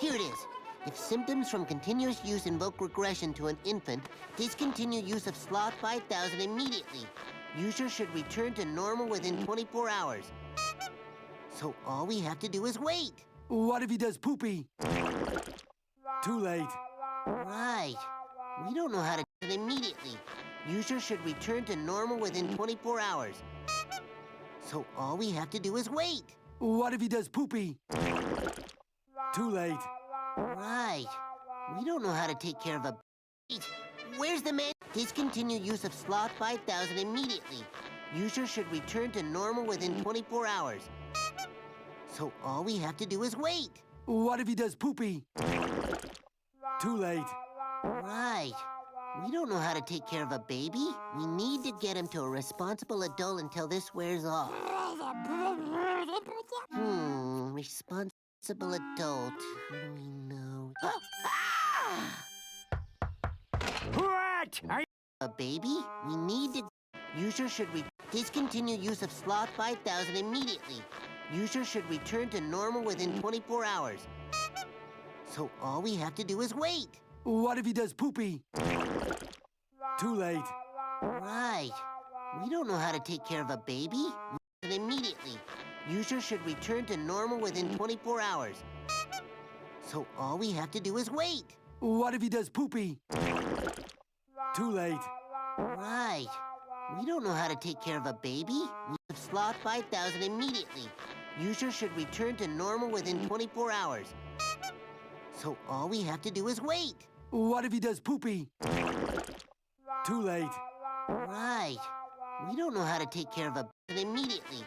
Here it is. If symptoms from continuous use invoke regression to an infant, discontinue use of Sloth 5000 immediately. User should return to normal within 24 hours. So all we have to do is wait. What if he does poopy? Too late. Right. We don't know how to do it immediately. User should return to normal within 24 hours. So all we have to do is wait. What if he does poopy? Too late. Right. We don't know how to take care of a... Where's the man? Discontinue use of Sloth 5000 immediately. User should return to normal within 24 hours. So all we have to do is wait. What if he does poopy? Too late. Right. We don't know how to take care of a baby. We need to get him to a responsible adult until this wears off. Responsible adult. How do we know? What? A baby? We need to... User should discontinue use of Sloth 5000 immediately. User should return to normal within 24 hours. So all we have to do is wait. What if he does poopy? Too late. Right. We don't know how to take care of a baby. Immediately. User should return to normal within 24 hours. So all we have to do is wait. What if he does poopy? Too late. Right. We don't know how to take care of a baby. Sloth 5000 immediately. User should return to normal within 24 hours. So all we have to do is wait. What if he does poopy? Too late. Right. We don't know how to take care of a immediately.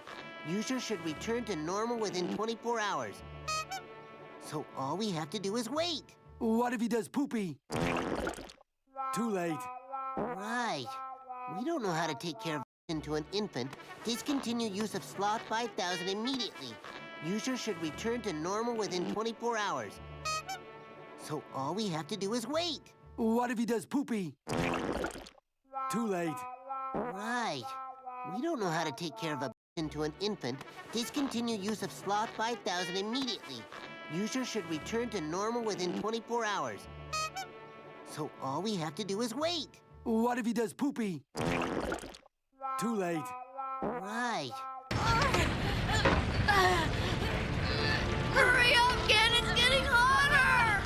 User should return to normal within 24 hours. So all we have to do is wait. What if he does poopy? Too late. Right. We don't know how to take care of into an infant. Discontinue use of Sloth 5000 immediately. User should return to normal within 24 hours. So all we have to do is wait. What if he does poopy? Too late. Right. We don't know how to take care of a into an infant. Discontinue use of Sloth 5000 immediately. User should return to normal within 24 hours. So all we have to do is wait. What if he does poopy? Too late. Right. Hurry up, Ken! It's getting hotter!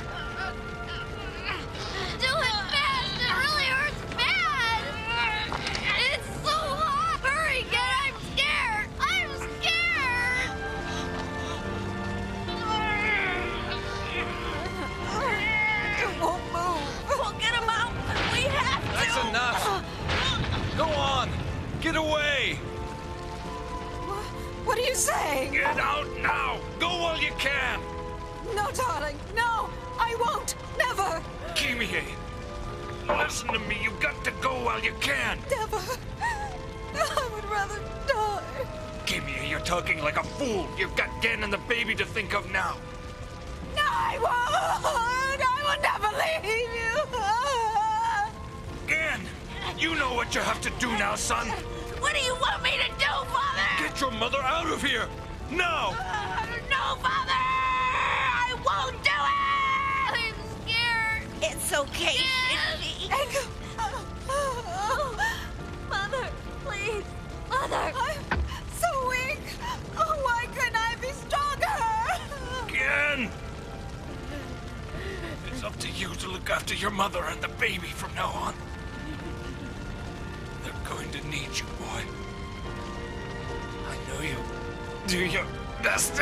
Do it fast! It really hurts bad! It's so hot! Hurry, Ken! I'm scared! I'm scared! It won't move. We'll get him out! We have to! That's enough! Go on! Get away! What are you saying? Get out now! Go while you can! No, darling, no! I won't! Never! Kimie! Listen to me, you got to go while you can! Never! I would rather die. Kimie, you're talking like a fool! You've got Gen and the baby to think of now! No, I won't! I will never leave you! Gen! You know what you have to do now, son! What do you want me to do, Father? Get your mother out of here! Now! No, Father! I won't do it! I'm scared! It's okay, Shinji. Edgar! Mother, please! Mother! I'm so weak! Oh, why couldn't I be stronger? Gen! It's up to you to look after your mother and the baby from now on. They're going to need you, boy. I know you. Do your best.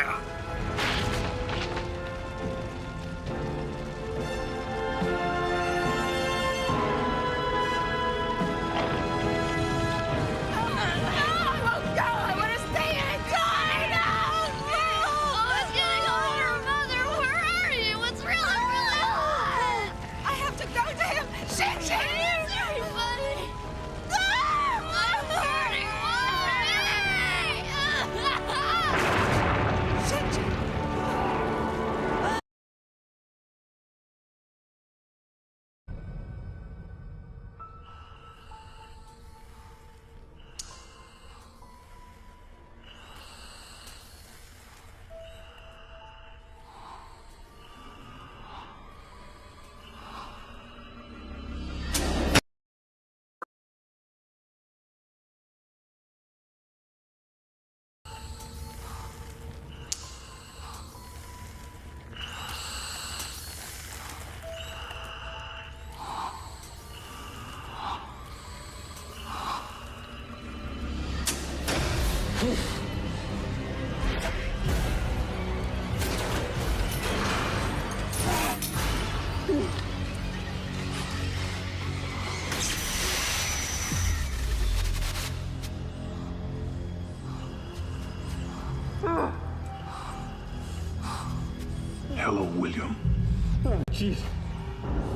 Jeez.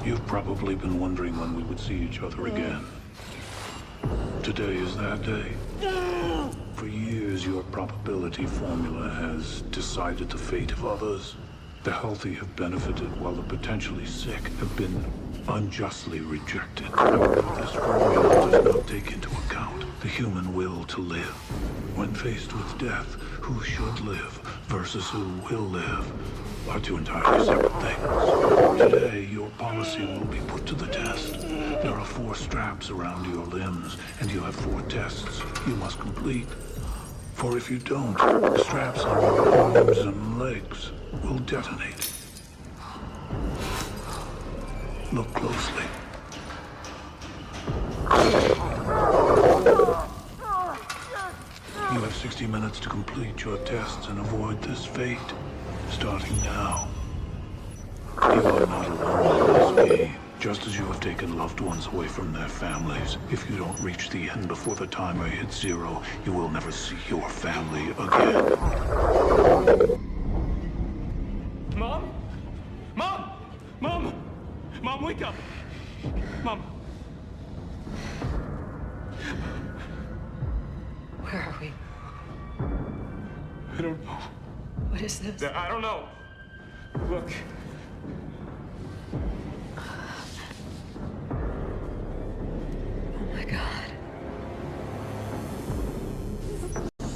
You've probably been wondering when we would see each other again. Today is that day. For years, your probability formula has decided the fate of others. The healthy have benefited while the potentially sick have been unjustly rejected. However, this formula does not take into account the human will to live. When faced with death, who should live versus who will live are two entirely separate things. Today, your policy will be put to the test. There are 4 straps around your limbs, and you have 4 tests you must complete. For if you don't, the straps on your arms and legs will detonate. Look closely. You have 60 minutes to complete your tests and avoid this fate. Starting now. You are not alone in this game. Just as you have taken loved ones away from their families, if you don't reach the end before the timer hits 0, you will never see your family again. Mom? Mom! Mom! Mom, wake up! Mom. Where are we? I don't know. What is this? I don't know. Look. Oh my God.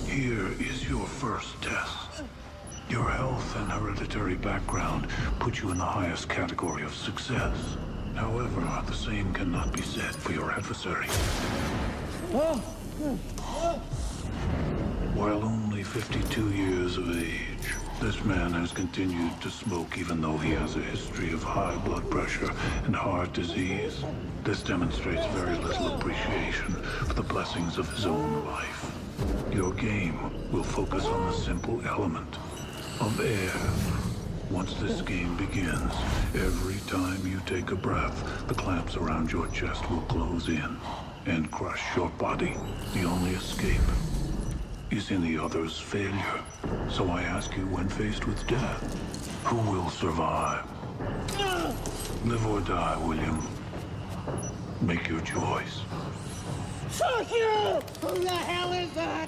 Here is your first test. Your health and hereditary background put you in the highest category of success. However, the same cannot be said for your adversary. While only 52 years of age, this man has continued to smoke even though he has a history of high blood pressure and heart disease. This demonstrates very little appreciation for the blessings of his own life. Your game will focus on the simple element of air. Once this game begins, every time you take a breath, the clamps around your chest will close in and crush your body. The only escape is in the other's failure. So I ask you, when faced with death, who will survive? Live or die, William. Make your choice. Fuck you! Who the hell is that?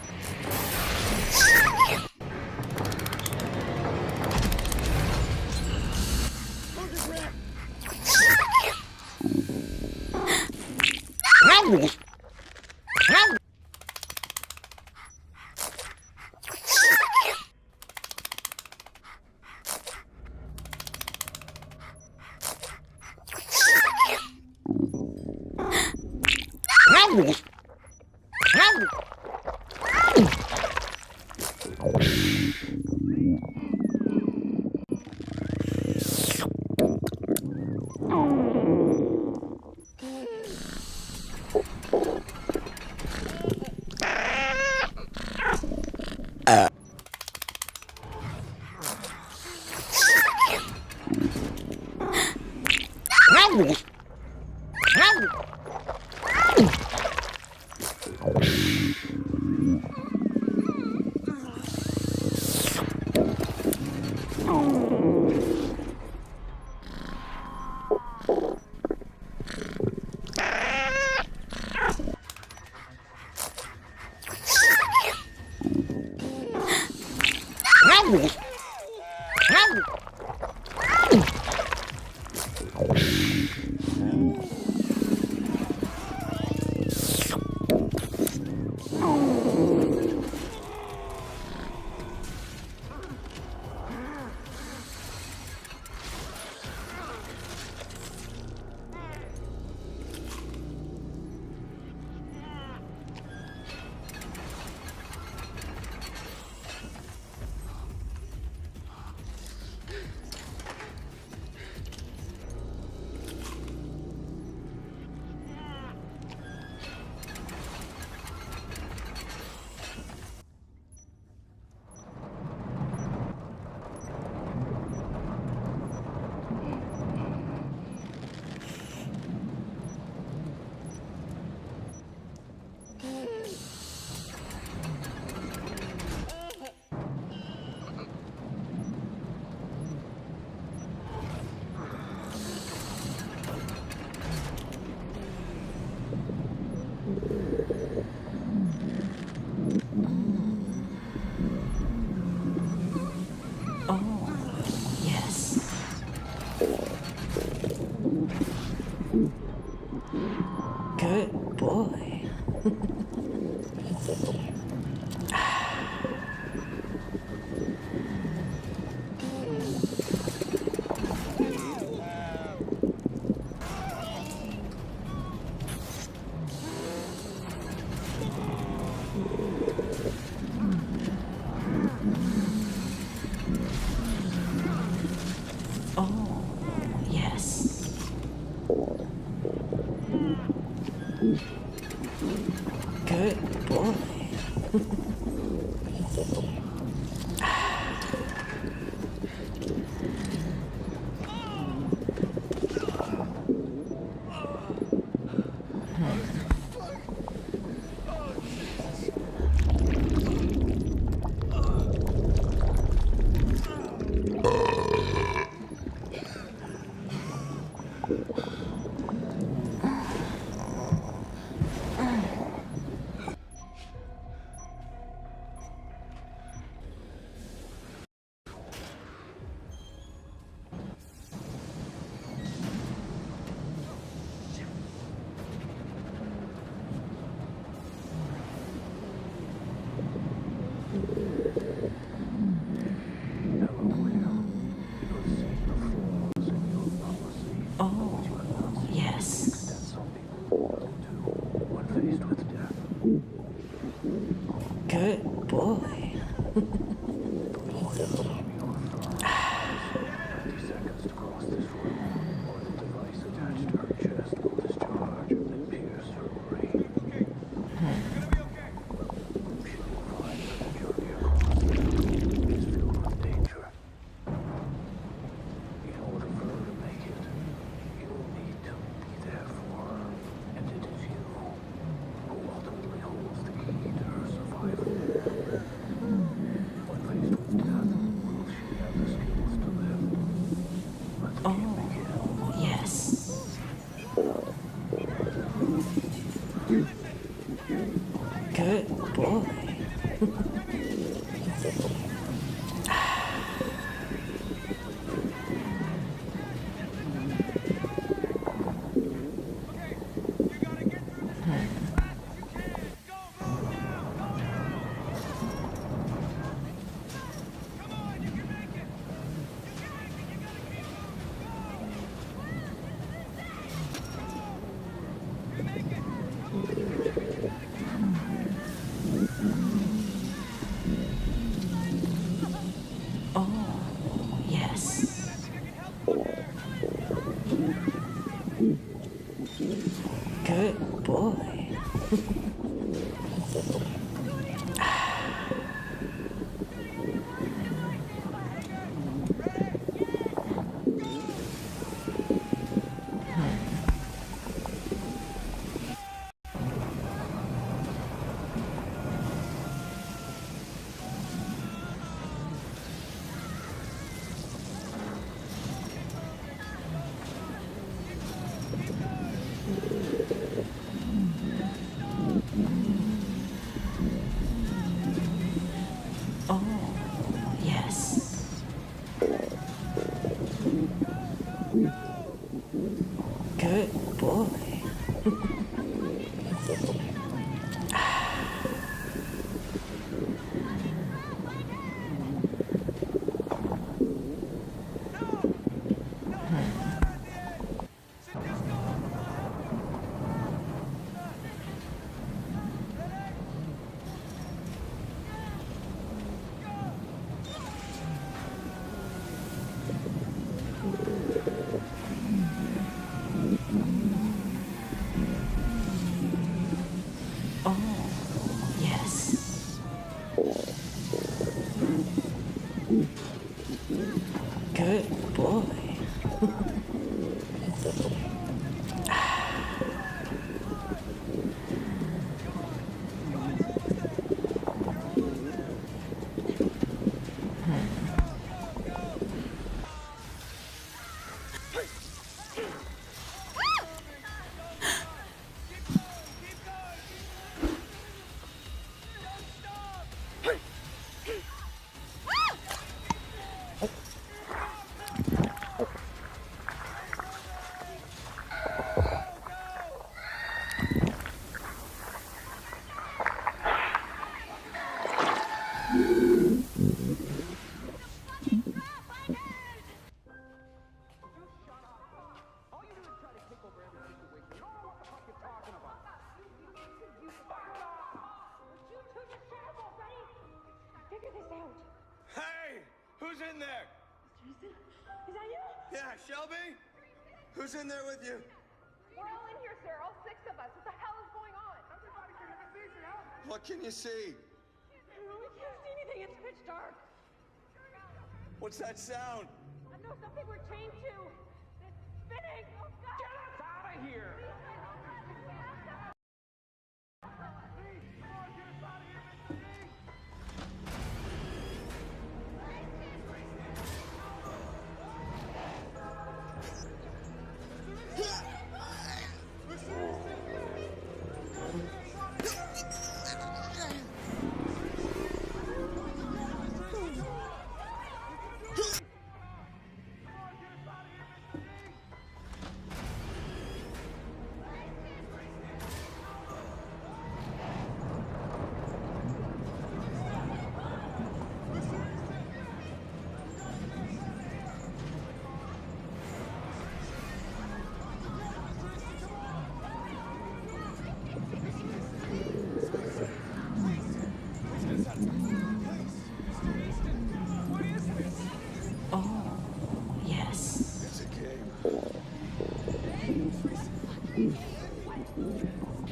Good boy. Oh, yes. Good boy. Oh, yes. Good boy. Oh, yes. Good boy. Oh, yes. Good boy. in there? Jason, is that you? Yeah, Shelby? Who's in there with you? We're all in here, sir. All 6 of us. What the hell is going on? Everybody can see some help. What can you see? We can't see anything. It's pitch dark. What's that sound? I know something we're chained to. It's spinning. Oh, God. Get us out of here.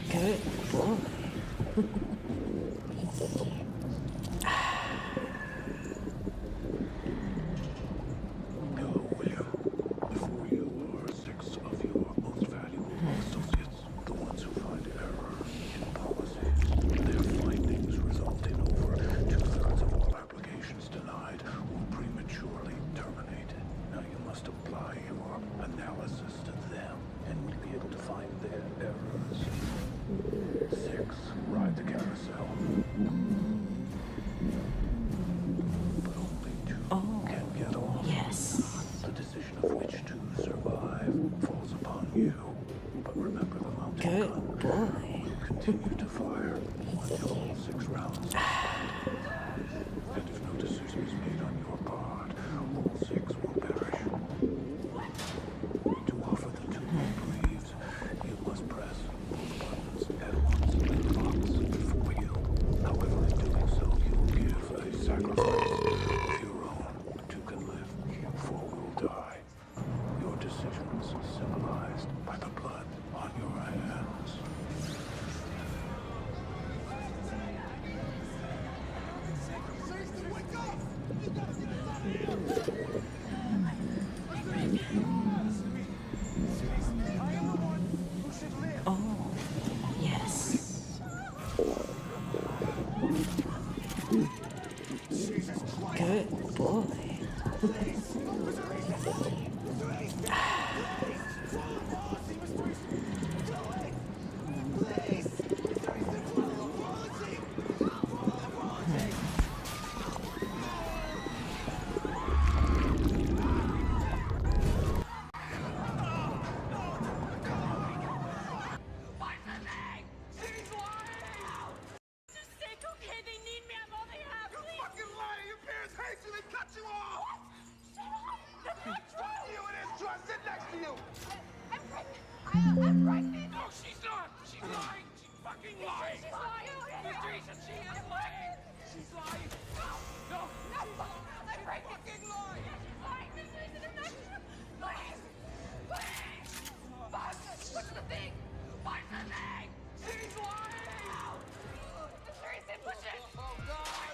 Good boy. Hello, William. Before you are 6 of your most valuable associates, the ones who find error in policy. Their findings result in over 2/3 of all applications denied or prematurely terminated. Now you must apply your analysis to them, and we'll be able to find their errors. 6, ride the carousel. But only 2 can get off. Yes. The decision of which to survive falls upon you. But remember, the mountain Good gun boy. will continue to fire until all 6 rounds are spent. And if no decision is made on your part, all 6 will perish. To offer the 2 reprieves, you must press both buttons at once in the box before you. However, in doing so, you will give a sacrifice of your own. 2 can live, 4 will die. Your decisions symbolized by the blood on your hands. Oh, yes. Good boy. I'm pregnant. No, she's not! She's lying! She's fucking lying! She's lying. Teresa, she is lying! She's lying! No! I'm pregnant. Fucking lying! She's lying. This isn't enough. Please. Please. Push the thing. Push the thing. She's lying! Teresa, push it. Oh, God!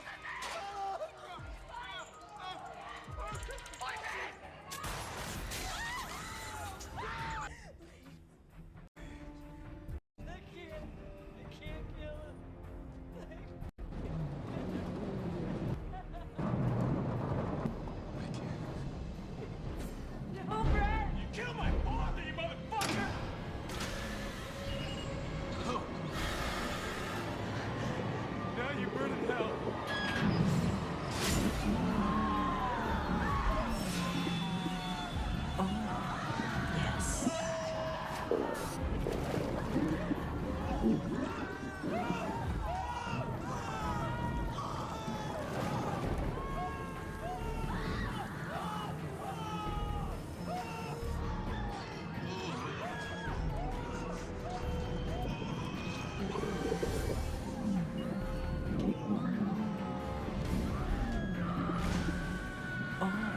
Push it. I can't kill him. No, Brett. You killed my father, you motherfucker! Now you burn in hell. Yes. Oh,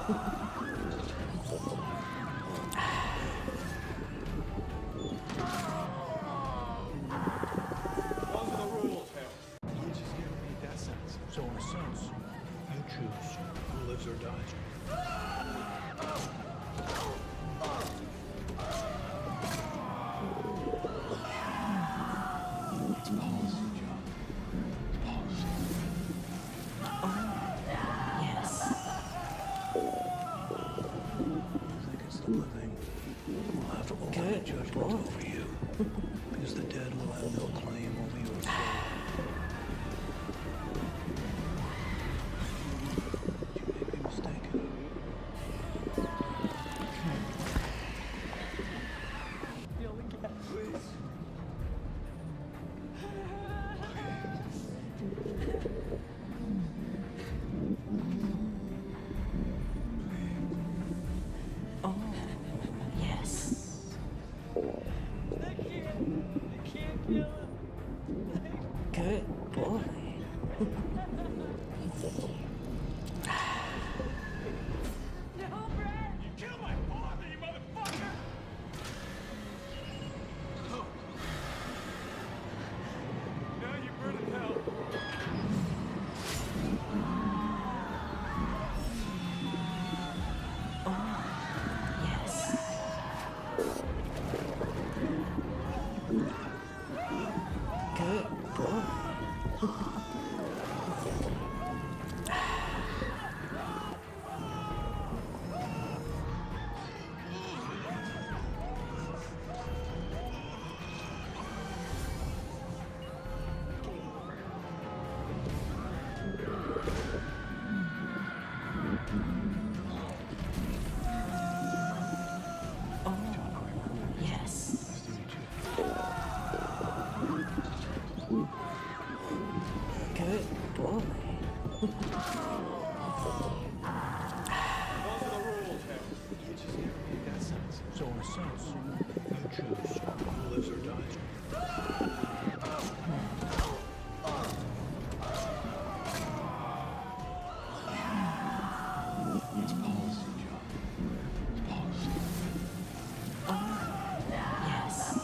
So in a sense, you choose who lives or dies. It's policy, John. It's policy. Yes. As against the living, we'll have ultimate Good judgment boy. over you. Because the dead will have no claim over your soul. You may be mistaken. Oh, yes. Good boy. Kill my father, you motherfucker! Now you burn in hell. Yes. Good boy. Oh, yes. Good boy. So in a sense, you choose who lives or dies. It's policy, John. It's policy. Yes.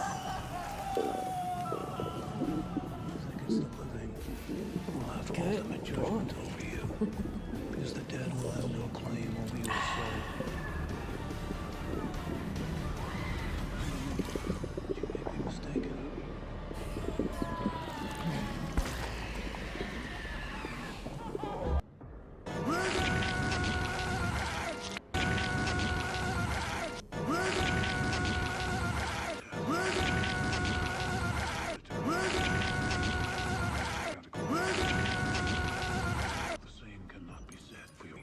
As against the living, we'll have Good ultimate judgment over you. Because the dead will have no claim over your soul. You may be mistaken. The same cannot be said for you.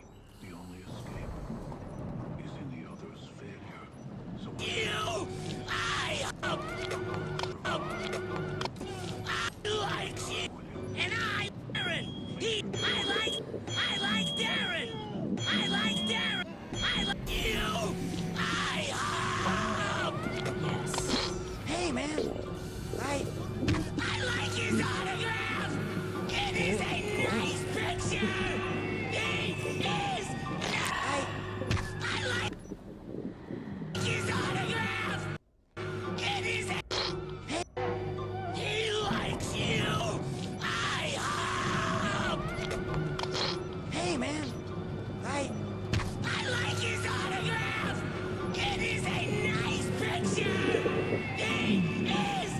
The only escape is in the other's failure. So Likes you, and Darren. I like Darren. I like Darren. I like you. Yes. Hey, man. I like his autograph. It is a nice picture. He is. I like his autograph. It is a. He likes you. Hey, man. I like his autograph. It is a nice picture. He is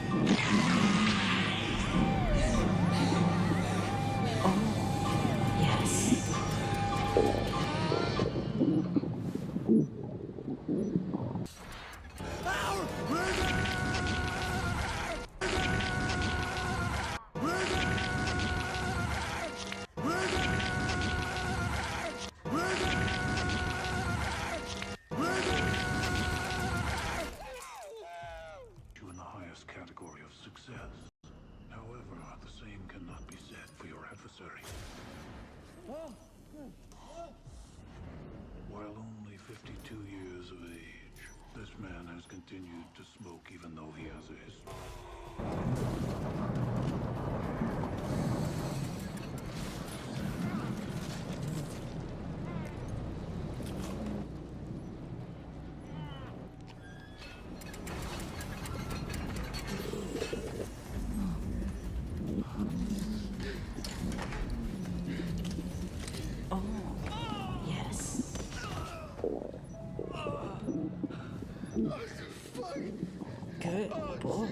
Oh, yes. you in the highest category of success. However, the same cannot be said for your adversary. While only 52 years of age, this man has continued to smoke even though he has a history. boy.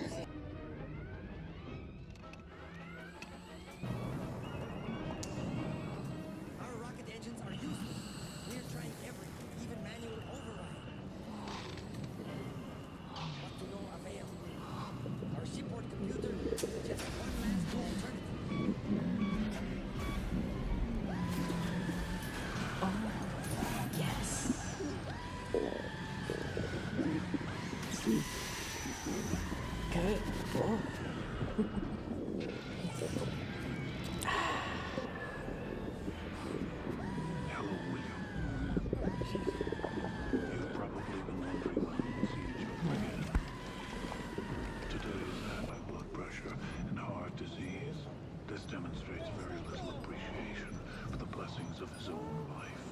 Our rocket engines are useless. We're trying everything, even manual override. But to no avail. Our shipboard computer suggests one last alternative. Yes. Good boy. Hello, William. You've probably been wondering when we would see each other again. Today is that high blood pressure and heart disease. This demonstrates very little appreciation for the blessings of his own life.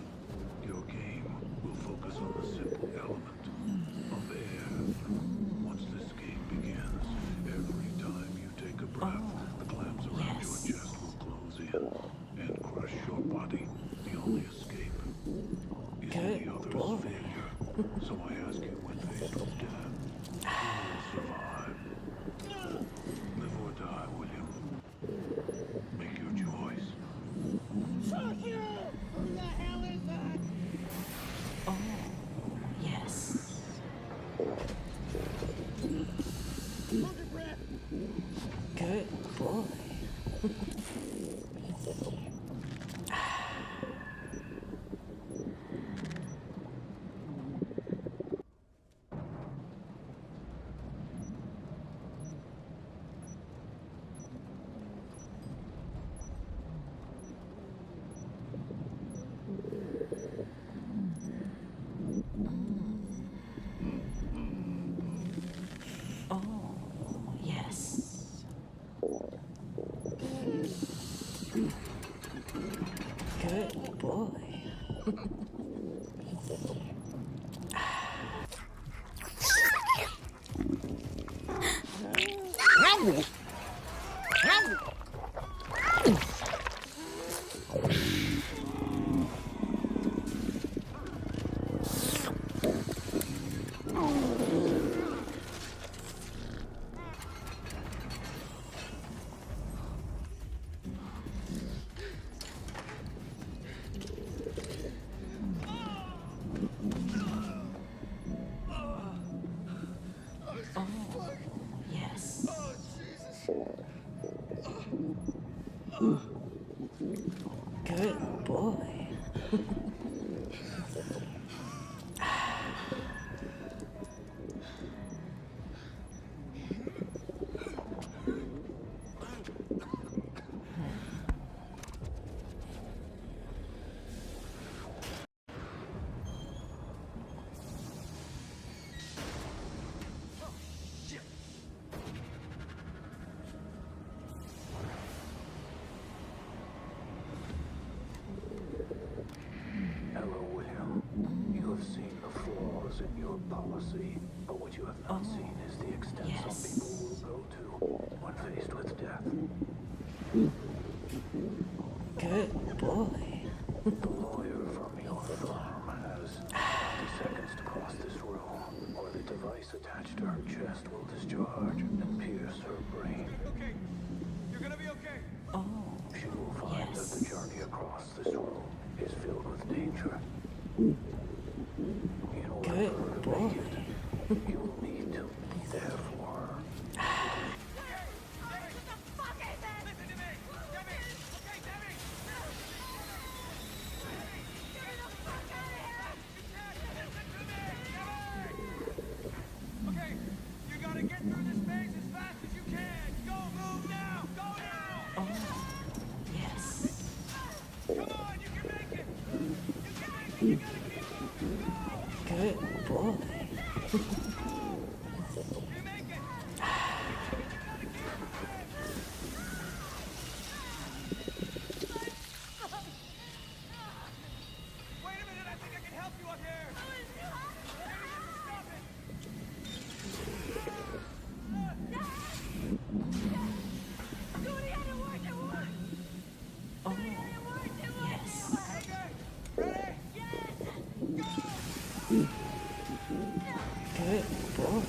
Your game will focus on the simple element of air. Once this game begins, every time you take a breath, the clamps around your chest will close in and crush your body. The only escape is any other's failure. So I ask you, when faced with death, who will survive? Live or die, William. Make your choice. Oh, yes. Good boy. Oh, yes. Good boy. Oh, yes. Good boy. Hello, William. You have seen the flaws in your policy, but what you have not seen is the extent some people will go to when faced with death. Good boy. The lawyer from your firm has 50 seconds to cross this room, or the device attached to her chest will discharge and pierce her brain. Okay. You're gonna be okay. Oh, She will find that the journey across this room is filled with danger. In order for her to make it, you will need to be there for her. Listen to me. Demi. Okay, Demi. Okay, you gotta get through this maze as fast as you can. Go, move now. Go now. oh, yes. Come on, you can make it. You can make it. You gotta keep moving. Go. Good boy. You make it. Wait a minute, I think I can help you up here. Stop it. Oh, yes. Okay, ready? Good boy.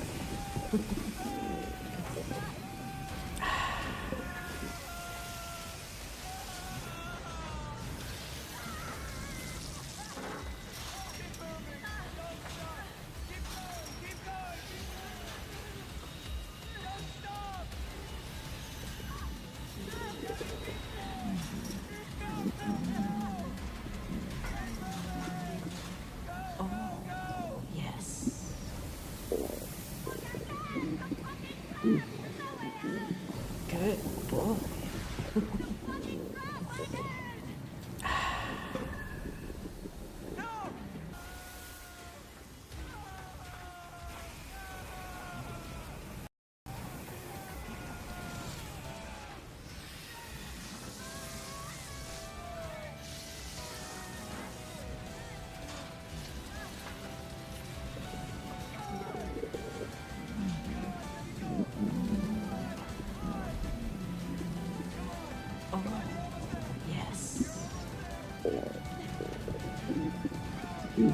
Good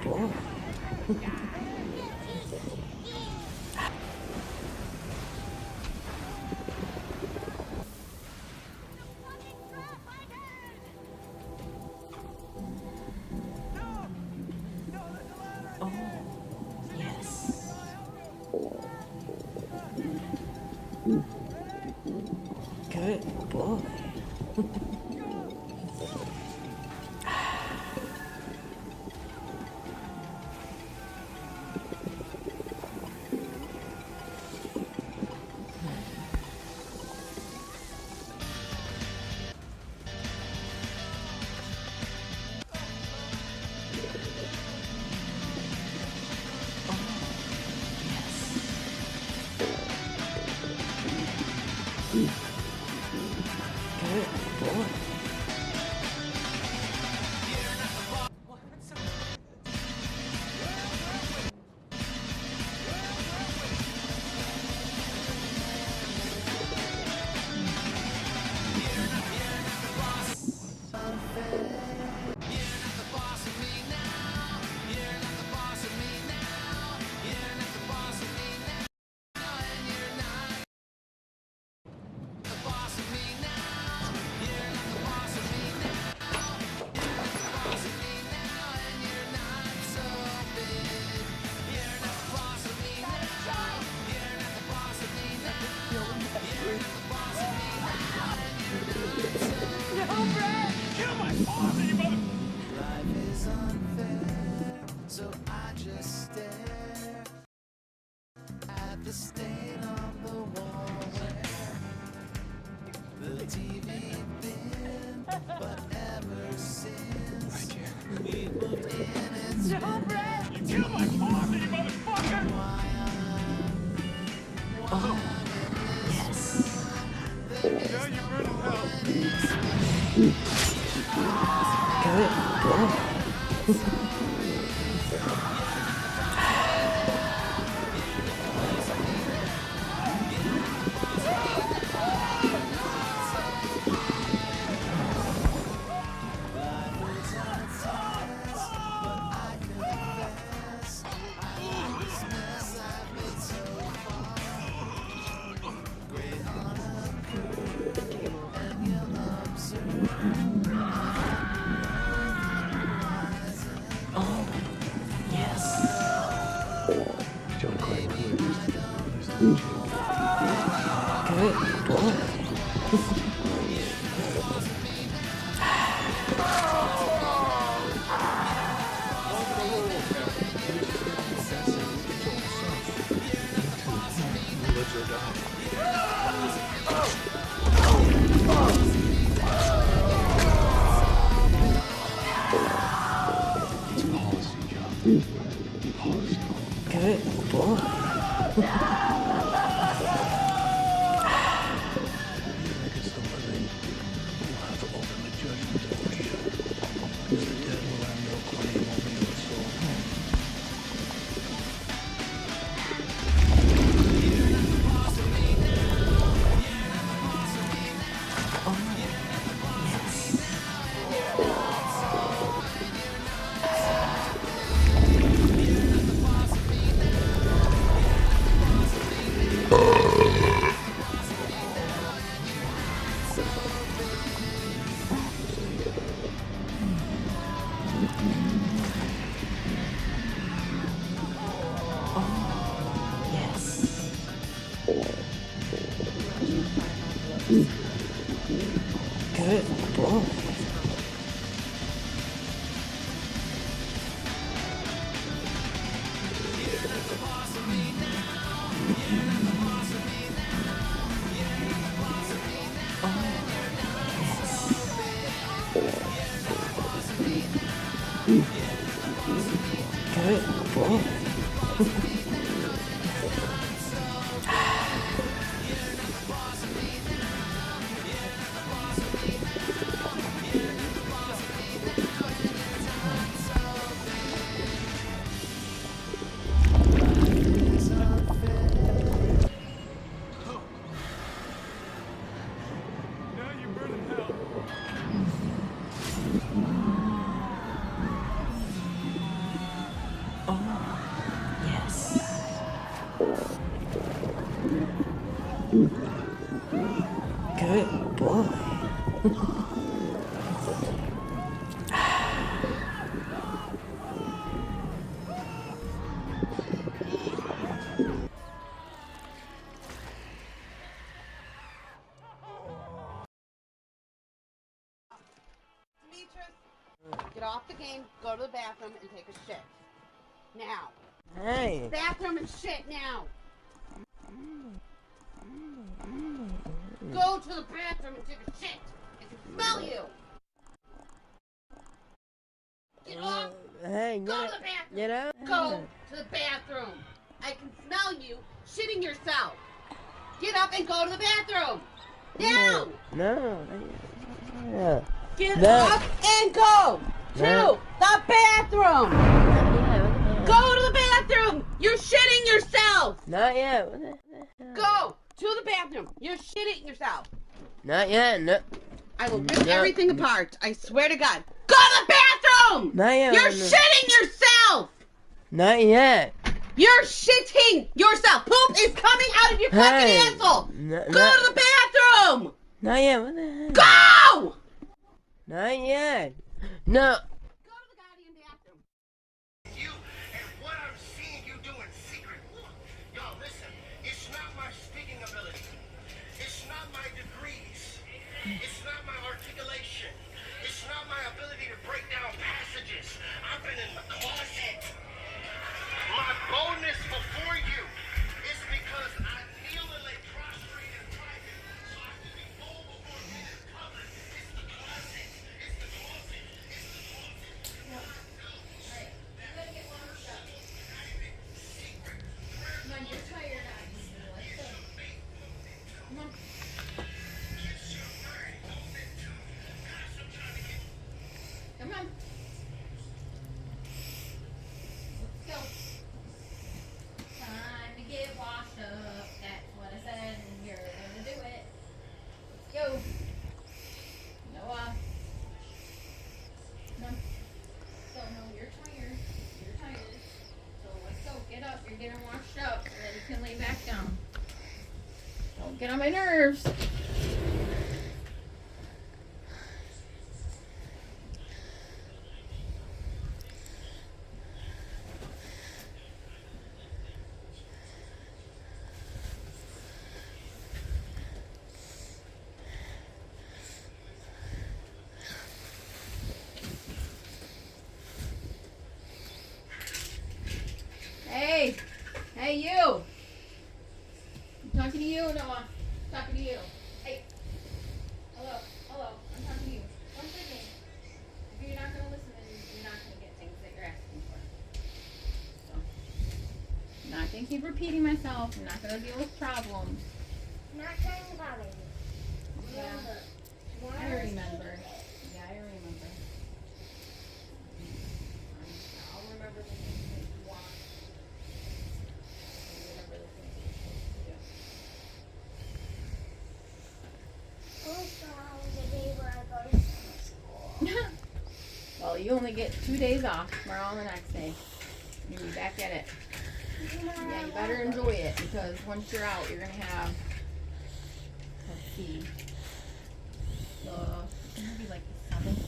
boy. Oh, yes. Good boy. Good boy. Now you're burning hell. Yes. Good boy. Get off the game, go to the bathroom, and take a shit. Now. Hey. Bathroom and shit now. Go to the bathroom and take a shit. I can smell you. Get off. Hey, Go to the bathroom. get up. Go to the bathroom. I can smell you shitting yourself. Get up and go to the bathroom. Now. No. Yeah. Get No. up and go to No. the bathroom. Go to the bathroom. You're shitting yourself. Not yet. Go to the bathroom. You're shitting yourself. Not yet. No. I will rip No. everything apart. I swear to God. Go to the bathroom. Not yet. You're no. shitting yourself. Not yet. You're shitting yourself. Poop is coming out of your fucking Hey. asshole. No, Go to the bathroom. Not yet. What the heck? Go. Not yet. No. Go to the goddamn bathroom. You and what I'm seeing you do in secret. Y'all, listen. It's not my speaking ability. It's not my degrees. It's not my articulation. It's not my ability to break down passages. I've been in the closet. My boldness before you is because I kneel and lay prostrate in private, so I can be bold before men in public. It's the closet. It's the closet. It's the closet. Come on, you're tired. Let's go. Come on. Come on. Let's go. Time to get washed up. That's what I said, and you're gonna do it. Let's go. Noah. Come on. So, no, you're tired. You're tired. So let's go. Get up. You're getting washed up, so then you can lay back down. Don't get on my nerves. Hey! Hey, you! I'm talking to you, Noah. I'm talking to you. Hey! Hello. Hello. I'm talking to you. One second. If you're not going to listen, then you're not going to get things that you're asking for. So, I'm not going to keep repeating myself. I'm not going to deal with problems. Not talking about it. Yeah. I remember. Yeah, I remember. I'll remember the things that you want. Remember the things that you're supposed to do. Also, the day where I go to summer school. Well, you only get 2 days off. Tomorrow and the next day. You'll be back at it. Yeah, you better enjoy it because once you're out, you're going to have, let's see, it's going to be like the 7th.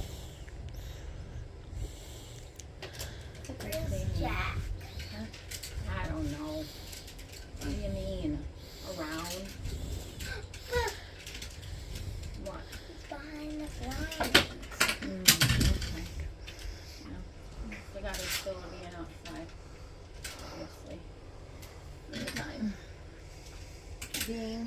Where's Jack? I don't know. What do you mean? Around? What? It's behind the blinds. Okay. Yeah. They got to still being outside. Obviously. In the time being.